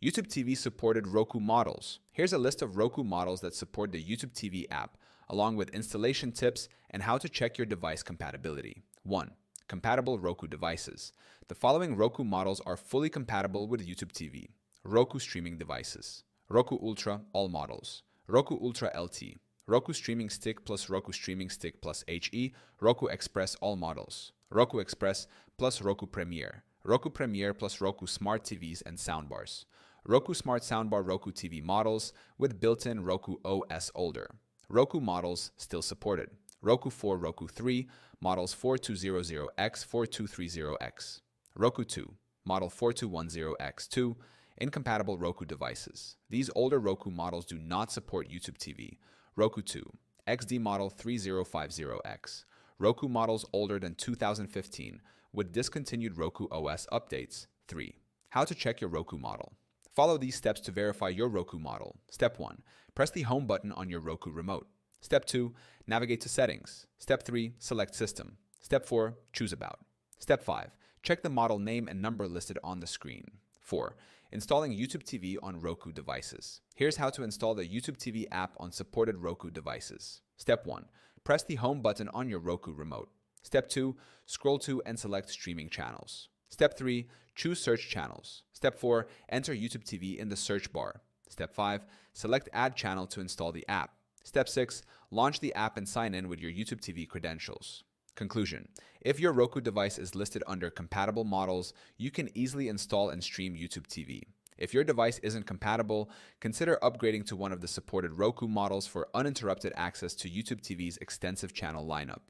YouTube TV supported Roku models. Here's a list of Roku models that support the YouTube TV app, along with installation tips and how to check your device compatibility. 1. Compatible Roku devices. The following Roku models are fully compatible with YouTube TV. Roku streaming devices. Roku Ultra, all models. Roku Ultra LT. Roku Streaming Stick plus Roku Streaming Stick plus HE. Roku Express, all models. Roku Express plus Roku Premiere. Roku Premiere plus Roku Smart TVs and soundbars. Roku Smart Soundbar Roku TV models with built-in Roku OS older. Roku models still supported. Roku 4, Roku 3, models 4200X, 4230X. Roku 2, model 4210X2, incompatible Roku devices. These older Roku models do not support YouTube TV. Roku 2, XD model 3050X. Roku models older than 2015 with discontinued Roku OS updates. 3. How to check your Roku model. Follow these steps to verify your Roku model. Step 1. Press the home button on your Roku remote. Step 2. Navigate to settings. Step 3. Select system. Step 4. Choose about. Step 5. Check the model name and number listed on the screen. 4. Installing YouTube TV on Roku devices. Here's how to install the YouTube TV app on supported Roku devices. Step 1. Press the home button on your Roku remote. Step 2. Scroll to and select streaming channels. Step 3. Choose search channels. Step 4. Enter YouTube TV in the search bar. Step 5. Select Add Channel to install the app. Step 6. Launch the app and sign in with your YouTube TV credentials. Conclusion. If your Roku device is listed under compatible models, you can easily install and stream YouTube TV. If your device isn't compatible, consider upgrading to one of the supported Roku models for uninterrupted access to YouTube TV's extensive channel lineup.